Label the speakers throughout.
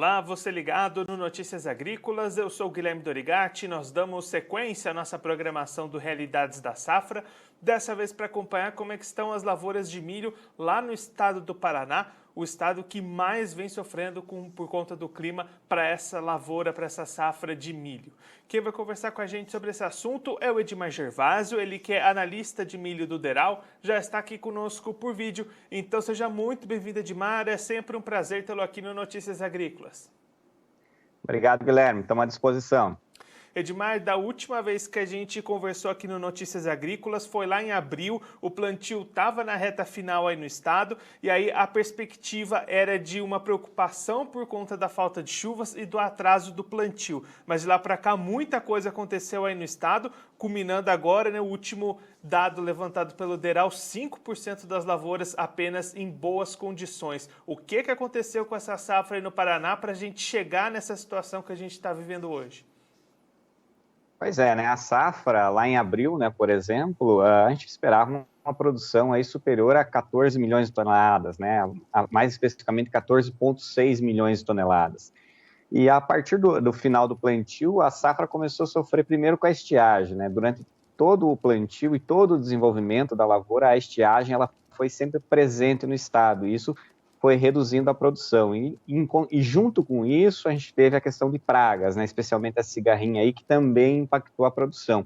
Speaker 1: Olá, você ligado no Notícias Agrícolas, eu sou o Guilherme Dorigatti, nós damos sequência à nossa programação do Realidades da Safra, dessa vez para acompanhar como é que estão as lavouras de milho lá no estado do Paraná, o estado que mais vem sofrendo por conta do clima para essa lavoura, para essa safra de milho. Quem vai conversar com a gente sobre esse assunto é o Edmar Gervásio, ele que é analista de milho do Deral, já está aqui conosco por vídeo, então seja muito bem-vindo, Edmar, é sempre um prazer tê-lo aqui no Notícias Agrícolas.
Speaker 2: Obrigado, Guilherme, estamos à disposição.
Speaker 1: Edmar, da última vez que a gente conversou aqui no Notícias Agrícolas, foi lá em abril, o plantio estava na reta final aí no estado, e aí a perspectiva era de uma preocupação por conta da falta de chuvas e do atraso do plantio. Mas de lá para cá muita coisa aconteceu aí no estado, culminando agora, né, o último dado levantado pelo Deral, 5% das lavouras apenas em boas condições. O que aconteceu com essa safra aí no Paraná para a gente chegar nessa situação que a gente está vivendo hoje?
Speaker 2: Pois é, né? A safra lá em abril, né, por exemplo, a gente esperava uma produção aí superior a 14 milhões de toneladas, né? Mais especificamente 14,6 milhões de toneladas. E a partir do final do plantio, a safra começou a sofrer primeiro com a estiagem, né? Durante todo o plantio e todo o desenvolvimento da lavoura, a estiagem ela foi sempre presente no estado. E isso foi reduzindo a produção. E junto com isso, a gente teve a questão de pragas, né? Especialmente a cigarrinha aí, que também impactou a produção.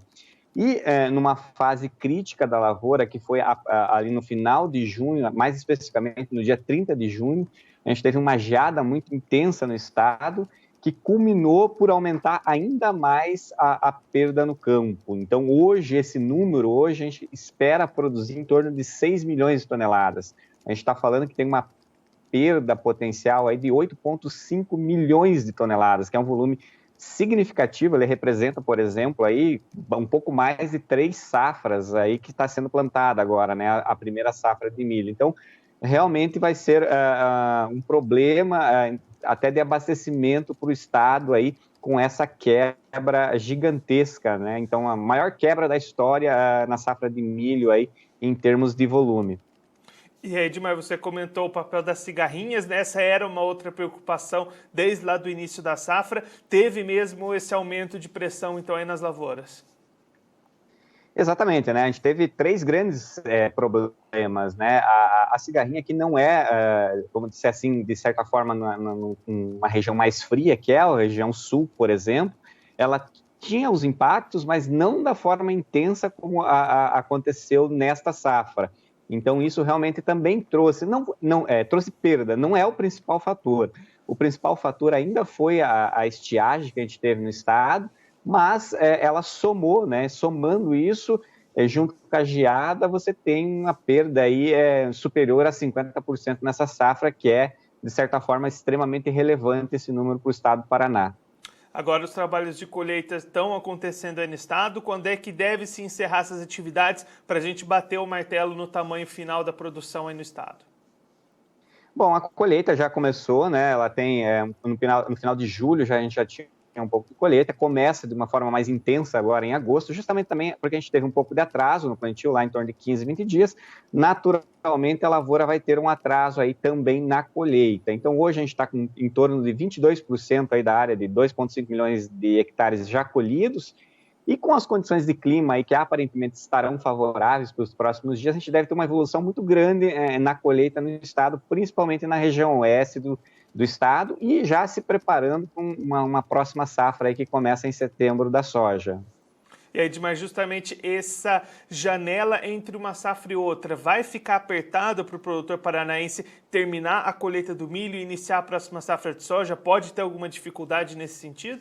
Speaker 2: E numa fase crítica da lavoura, que foi ali no final de junho, mais especificamente no dia 30 de junho, a gente teve uma geada muito intensa no estado, que culminou por aumentar ainda mais a perda no campo. Então, hoje, esse número, hoje a gente espera produzir em torno de 6 milhões de toneladas. A gente está falando que tem uma perda potencial aí de 8,5 milhões de toneladas, que é um volume significativo. Ele representa, por exemplo, aí um pouco mais de 3 safras aí que está sendo plantada agora, né, a primeira safra de milho. Então, realmente vai ser um problema até de abastecimento para o estado aí com essa quebra gigantesca, né? Então, a maior quebra da história na safra de milho aí em termos de volume.
Speaker 1: E aí, Edmar, você comentou o papel das cigarrinhas, né? Essa era uma outra preocupação desde lá do início da safra. Teve mesmo esse aumento de pressão, então, aí nas lavouras?
Speaker 2: Exatamente, né? A gente teve 3 grandes problemas, né? A cigarrinha que não vamos dizer assim, de certa forma, numa região mais fria, que é a região sul, por exemplo, ela tinha os impactos, mas não da forma intensa como aconteceu nesta safra. Então, isso realmente também trouxe, trouxe perda, não é o principal fator. O principal fator ainda foi a estiagem que a gente teve no estado, mas ela somou, né? Somando isso, junto com a geada, você tem uma perda aí superior a 50% nessa safra, que é, de certa forma, extremamente relevante esse número para o estado do Paraná.
Speaker 1: Agora os trabalhos de colheita estão acontecendo aí no estado. Quando é que deve se encerrar essas atividades para a gente bater o martelo no tamanho final da produção aí no estado?
Speaker 2: Bom, a colheita já começou, né? Ela tem, no final de julho, a gente já tinha um pouco de colheita, começa de uma forma mais intensa agora em agosto, justamente também porque a gente teve um pouco de atraso no plantio, lá em torno de 15, 20 dias. Naturalmente, a lavoura vai ter um atraso aí também na colheita. Então, hoje a gente está com em torno de 22% aí da área de 2,5 milhões de hectares já colhidos, e com as condições de clima aí que aparentemente estarão favoráveis para os próximos dias, a gente deve ter uma evolução muito grande na colheita no estado, principalmente na região oeste do estado, e já se preparando para uma próxima safra aí que começa em setembro da soja.
Speaker 1: E aí, Edmar, justamente essa janela entre uma safra e outra vai ficar apertada para o produtor paranaense terminar a colheita do milho e iniciar a próxima safra de soja? Pode ter alguma dificuldade nesse sentido?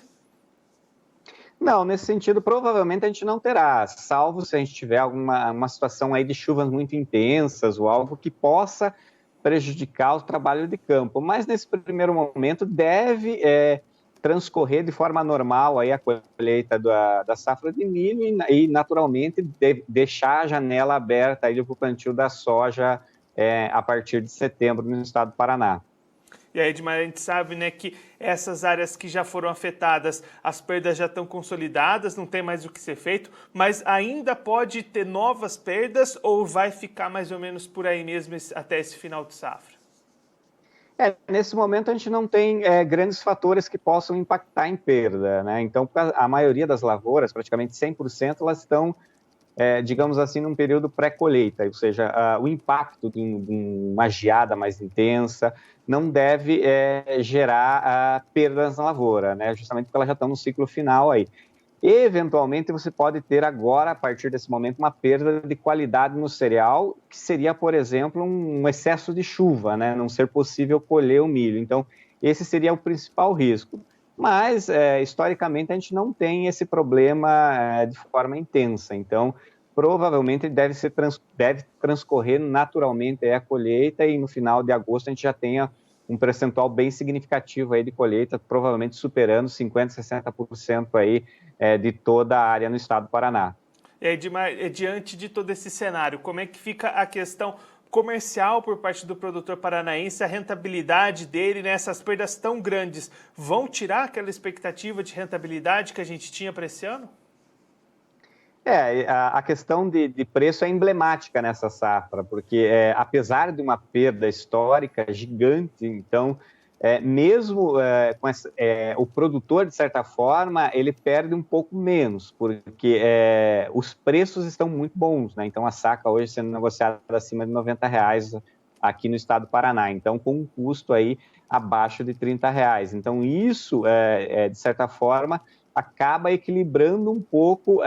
Speaker 2: Não, nesse sentido, provavelmente a gente não terá, salvo se a gente tiver uma situação aí de chuvas muito intensas ou algo que possa prejudicar o trabalho de campo. Mas nesse primeiro momento deve transcorrer de forma normal aí a colheita da safra de milho e naturalmente deixar a janela aberta aí para o plantio da soja a partir de setembro no estado do Paraná.
Speaker 1: E aí, Edmar, a gente sabe, né, que essas áreas que já foram afetadas, as perdas já estão consolidadas, não tem mais o que ser feito, mas ainda pode ter novas perdas ou vai ficar mais ou menos por aí mesmo até esse final de safra?
Speaker 2: Nesse momento a gente não tem grandes fatores que possam impactar em perda, né? Então, a maioria das lavouras, praticamente 100%, elas estão, digamos assim, num período pré-colheita, ou seja, o impacto de uma geada mais intensa não deve gerar perdas na lavoura, né? Justamente porque elas já estão no ciclo final aí. Eventualmente, você pode ter agora, a partir desse momento, uma perda de qualidade no cereal, que seria, por exemplo, um excesso de chuva, né? Não ser possível colher o milho. Então, esse seria o principal risco. Mas, historicamente, a gente não tem esse problema de forma intensa. Então, provavelmente, deve transcorrer naturalmente a colheita e no final de agosto a gente já tenha um percentual bem significativo aí de colheita, provavelmente superando 50%, 60% aí de toda a área no estado do Paraná.
Speaker 1: E aí, diante de todo esse cenário, como é que fica a questão comercial por parte do produtor paranaense, a rentabilidade dele, né? Essas perdas tão grandes vão tirar aquela expectativa de rentabilidade que a gente tinha para esse ano?
Speaker 2: A questão de preço é emblemática nessa safra, porque apesar de uma perda histórica gigante, então, mesmo com o produtor, de certa forma, ele perde um pouco menos, porque os preços estão muito bons, né? Então, a saca hoje sendo negociada acima de R$ 90 aqui no estado do Paraná, então, com um custo aí abaixo de R$ 30. Então, isso, de certa forma, acaba equilibrando um pouco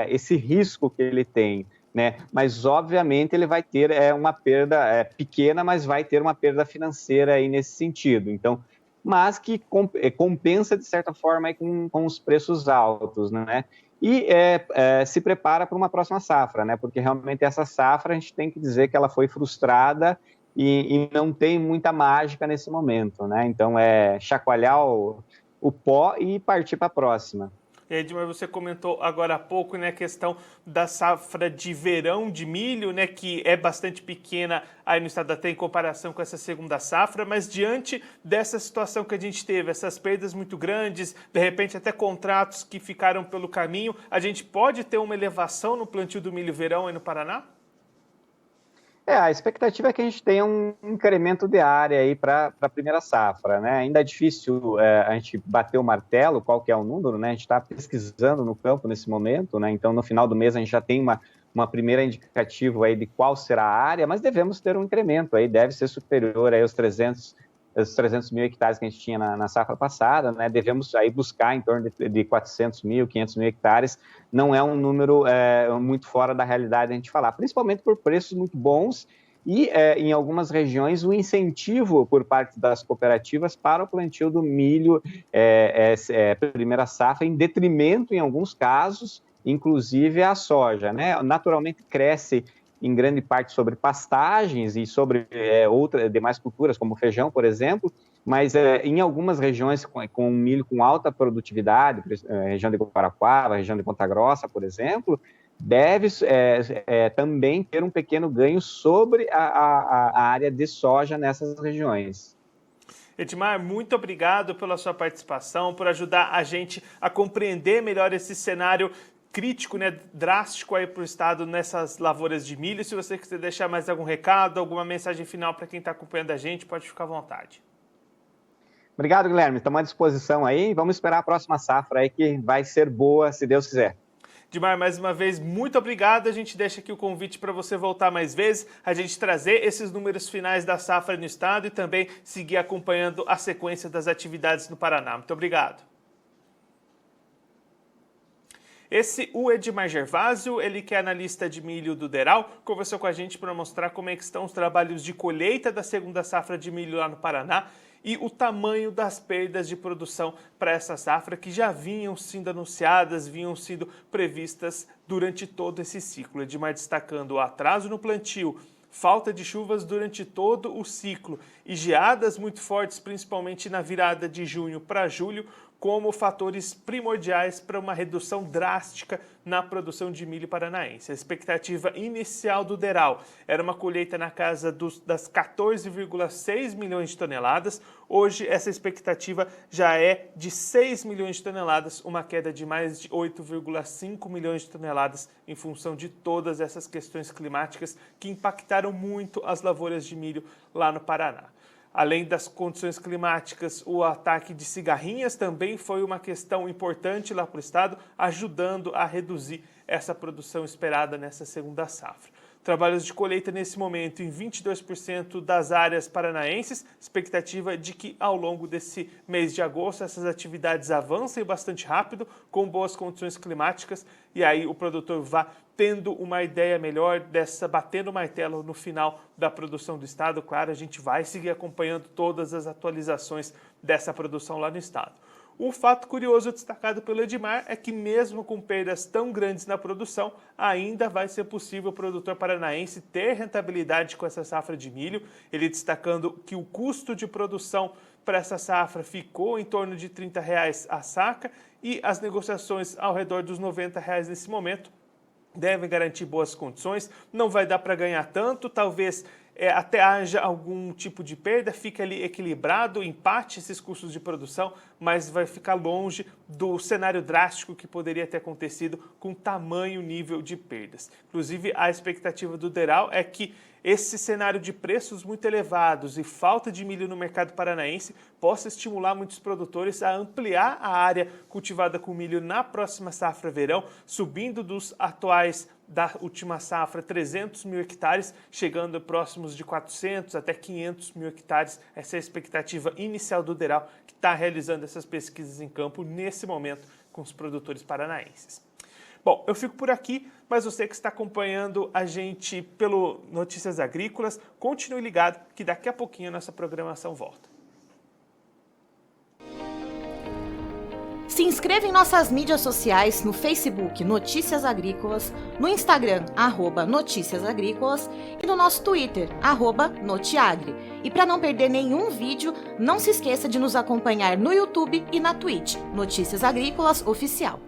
Speaker 2: esse risco que ele tem, né? Mas, obviamente, ele vai ter uma perda pequena, mas vai ter uma perda financeira aí nesse sentido. Então, mas que compensa, de certa forma, aí com os preços altos, né? E se prepara para uma próxima safra, né? Porque realmente essa safra a gente tem que dizer que ela foi frustrada e não tem muita mágica nesse momento, né? Então, chacoalhar o pó e partir para a próxima.
Speaker 1: Edmar, você comentou agora há pouco, né, a questão da safra de verão de milho, né, que é bastante pequena aí no estado até em comparação com essa segunda safra, mas diante dessa situação que a gente teve, essas perdas muito grandes, de repente até contratos que ficaram pelo caminho, a gente pode ter uma elevação no plantio do milho verão aí no Paraná?
Speaker 2: A expectativa é que a gente tenha um incremento de área aí para a primeira safra, né? Ainda é difícil a gente bater o martelo, qual que é o número, né? A gente está pesquisando no campo nesse momento, né? Então, no final do mês, a gente já tem uma primeira indicativa aí de qual será a área, mas devemos ter um incremento aí, deve ser superior aí aos 300 mil hectares que a gente tinha na safra passada, né? Devemos aí buscar em torno de 400 mil, 500 mil hectares. Não é um número muito fora da realidade a gente falar, principalmente por preços muito bons e, em algumas regiões, o incentivo por parte das cooperativas para o plantio do milho primeira safra, em detrimento, em alguns casos, inclusive a soja, né? Naturalmente cresce em grande parte sobre pastagens e sobre outras demais culturas, como feijão, por exemplo, mas em algumas regiões com milho com alta produtividade, região de Guarapuava, região de Ponta Grossa, por exemplo, deve também ter um pequeno ganho sobre a área de soja nessas regiões.
Speaker 1: Edmar, muito obrigado pela sua participação, por ajudar a gente a compreender melhor esse cenário crítico, né, drástico aí para o estado nessas lavouras de milho. Se você quiser deixar mais algum recado, alguma mensagem final para quem está acompanhando a gente, pode ficar à vontade.
Speaker 2: Obrigado, Guilherme. Estamos à disposição aí. Vamos esperar a próxima safra aí, que vai ser boa, se Deus quiser.
Speaker 1: Edmar, mais uma vez, muito obrigado. A gente deixa aqui o convite para você voltar mais vezes, a gente trazer esses números finais da safra no estado e também seguir acompanhando a sequência das atividades no Paraná. Muito obrigado. O Edmar Gervásio, ele que é analista de milho do Deral, conversou com a gente para mostrar como é que estão os trabalhos de colheita da segunda safra de milho lá no Paraná e o tamanho das perdas de produção para essa safra que já vinham sendo anunciadas, vinham sendo previstas durante todo esse ciclo. Edmar destacando o atraso no plantio, falta de chuvas durante todo o ciclo e geadas muito fortes, principalmente na virada de junho para julho, como fatores primordiais para uma redução drástica na produção de milho paranaense. A expectativa inicial do Deral era uma colheita na casa das 14,6 milhões de toneladas. Hoje, essa expectativa já é de 6 milhões de toneladas, uma queda de mais de 8,5 milhões de toneladas em função de todas essas questões climáticas que impactaram muito as lavouras de milho lá no Paraná. Além das condições climáticas, o ataque de cigarrinhas também foi uma questão importante lá para o estado, ajudando a reduzir essa produção esperada nessa segunda safra. Trabalhos de colheita nesse momento em 22% das áreas paranaenses, expectativa de que ao longo desse mês de agosto essas atividades avancem bastante rápido, com boas condições climáticas, e aí o produtor vá tendo uma ideia melhor batendo o martelo no final da produção do estado. Claro, a gente vai seguir acompanhando todas as atualizações dessa produção lá no estado. Um fato curioso destacado pelo Edmar é que mesmo com perdas tão grandes na produção, ainda vai ser possível o produtor paranaense ter rentabilidade com essa safra de milho. Ele destacando que o custo de produção para essa safra ficou em torno de R$ 30 a saca e as negociações ao redor dos R$ 90 nesse momento devem garantir boas condições. Não vai dar para ganhar tanto, talvez até haja algum tipo de perda, fica ali equilibrado, empate esses custos de produção, mas vai ficar longe do cenário drástico que poderia ter acontecido com tamanho nível de perdas. Inclusive, a expectativa do DERAL é que esse cenário de preços muito elevados e falta de milho no mercado paranaense possa estimular muitos produtores a ampliar a área cultivada com milho na próxima safra verão, subindo dos atuais da última safra 300 mil hectares, chegando próximos de 400 até 500 mil hectares. Essa é a expectativa inicial do DERAL, que está realizando essas pesquisas em campo nesse momento com os produtores paranaenses. Bom, eu fico por aqui, mas você que está acompanhando a gente pelo Notícias Agrícolas, continue ligado que daqui a pouquinho a nossa programação volta.
Speaker 3: Se inscreva em nossas mídias sociais no Facebook Notícias Agrícolas, no Instagram @Notícias Agrícolas e no nosso Twitter @Notiagre. E para não perder nenhum vídeo, não se esqueça de nos acompanhar no YouTube e na Twitch, Notícias Agrícolas Oficial.